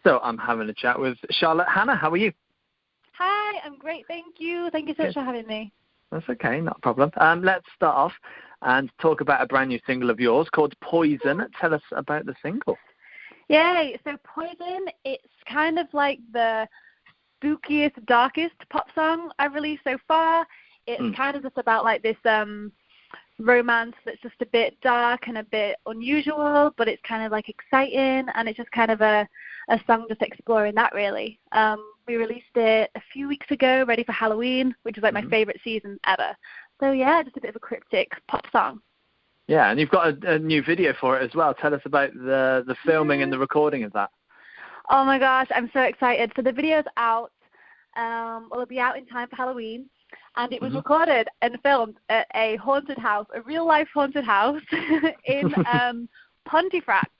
So I'm having a chat with Charlotte Hannah. How are you? Hi, I'm great, thank you. Thank you so much for having me. That's okay, not a problem. Let's start off and talk about a brand new single of yours called Poison. Tell us about the single. Yay, so Poison, it's kind of like the spookiest, darkest pop song I've released so far. It's kind of just about like this romance that's just a bit dark and a bit unusual, but it's kind of like exciting, and it's just kind of a song just exploring that, really. We released it a few weeks ago, ready for Halloween, which is like my favorite season ever. So yeah, just a bit of a cryptic pop song. Yeah, and you've got a new video for it as well. Tell us about the filming and the recording of that. Oh my gosh, I'm so excited. So the video's out. It'll be out in time for Halloween. And it was recorded and filmed at a haunted house, a real-life haunted house in Pontefract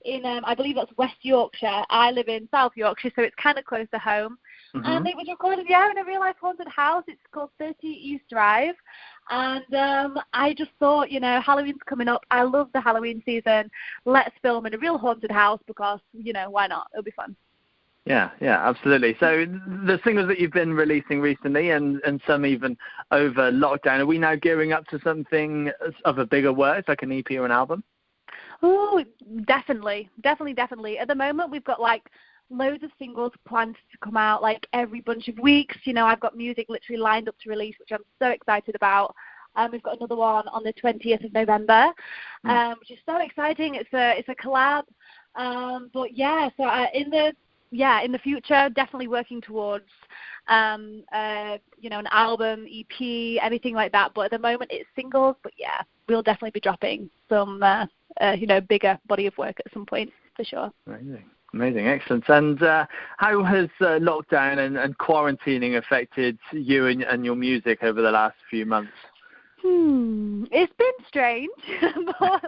in, I believe that's West Yorkshire. I live in South Yorkshire, so it's kind of close to home. And it was recorded, in a real-life haunted house. It's called 30 East Drive. And I just thought, Halloween's coming up. I love the Halloween season. Let's film in a real haunted house because, why not? It'll be fun. Yeah, absolutely. So the singles that you've been releasing recently and some even over lockdown, are we now gearing up to something of a bigger work, like an EP or an album? Oh, definitely. At the moment, we've got like loads of singles planned to come out like every bunch of weeks. I've got music literally lined up to release, which I'm so excited about. We've got another one on the 20th of November, which is so exciting. It's a collab. In the future, definitely working towards, an album, EP, anything like that. But at the moment, it's singles. But yeah, we'll definitely be dropping some, bigger body of work at some point for sure. Amazing, excellent. And how has lockdown and quarantining affected you and your music over the last few months? It's been strange, but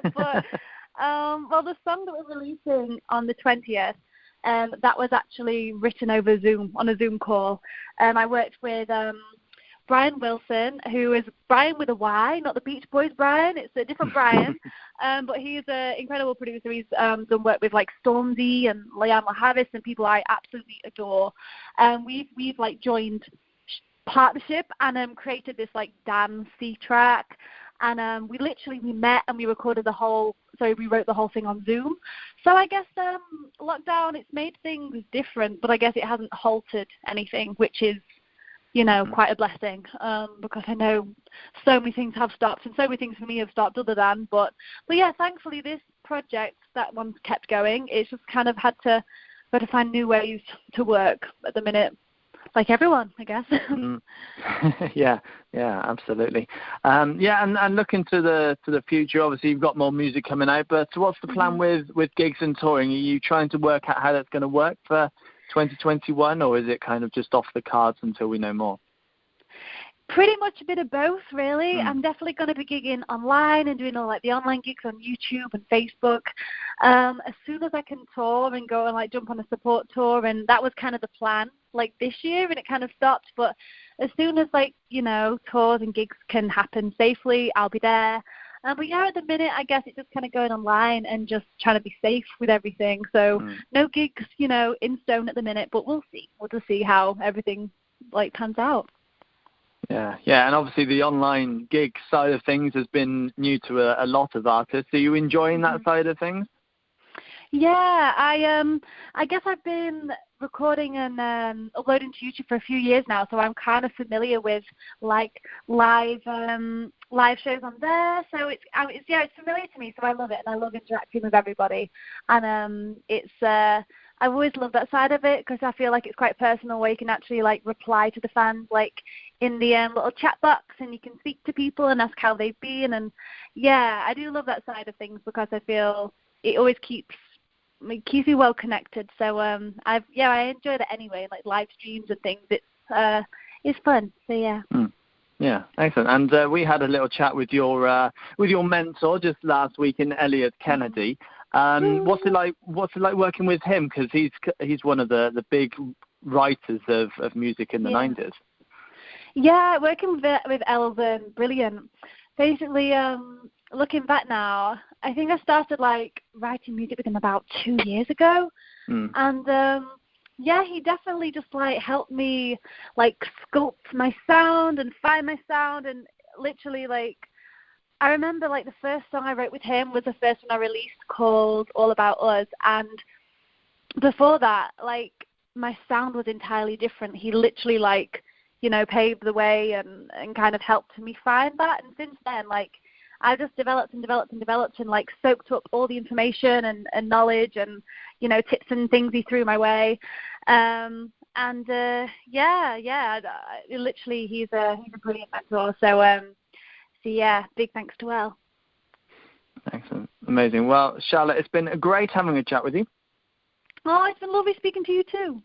the song that we're releasing on the 20th. That was actually written over Zoom, on a Zoom call. I worked with Brian Wilson, who is Brian with a Y, not the Beach Boys Brian. It's a different Brian. But he's an incredible producer. He's done work with like Stormzy and Liam Harris and people I absolutely adore. We've like joined partnership and created this like dancey track. And we met and we recorded we wrote the whole thing on Zoom. So I guess lockdown, it's made things different, but I guess it hasn't halted anything, which is, quite a blessing, because I know so many things have stopped and so many things for me have stopped other than, but yeah, thankfully this project, that one's kept going. It's just kind of had to find new ways to work at the minute. Like everyone, I guess. Yeah, absolutely. And looking to the future, obviously you've got more music coming out, but what's the plan with gigs and touring? Are you trying to work out how that's going to work for 2021, or is it kind of just off the cards until we know more? Pretty much a bit of both, really. I'm definitely going to be gigging online and doing all like the online gigs on YouTube and Facebook. As soon as I can tour and go and like jump on a support tour, and that was kind of the plan like this year, and it kind of stopped. But as soon as tours and gigs can happen safely, I'll be there. But yeah, at the minute, I guess it's just kind of going online and just trying to be safe with everything. So no gigs, in stone at the minute, but we'll see. We'll just see how everything pans out. Yeah, and obviously the online gig side of things has been new to a lot of artists. Are you enjoying that side of things? Yeah, I guess I've been recording and uploading to YouTube for a few years now, so I'm kind of familiar with live shows on there. So it's familiar to me, so I love it, and I love interacting with everybody. And I've always loved that side of it because I feel like it's quite personal, where you can actually reply to the fans in the little chat box, and you can speak to people and ask how they've been. And yeah, I do love that side of things because I feel it always keeps you well connected. So I enjoy that anyway, like live streams and things. It's fun. So yeah. Yeah, excellent. And we had a little chat with your mentor just last week in Elliot Kennedy. What's it like working with him? Because he's one of the big writers of music in the 90s. Yeah, working with El's brilliant. Basically, looking back now, I think I started like writing music with him about 2 years ago, and yeah, he definitely just like helped me like sculpt my sound and find my sound, and literally like I remember like the first song I wrote with him was the first one I released called All About Us, and before that like my sound was entirely different. He literally like, you know, paved the way and kind of helped me find that, and since then like I just developed and like soaked up all the information and knowledge and, you know, tips and things he threw my way. Literally he's a brilliant mentor. So yeah, big thanks to El. Excellent. Amazing. Well, Charlotte, it's been great having a chat with you. Oh, it's been lovely speaking to you too.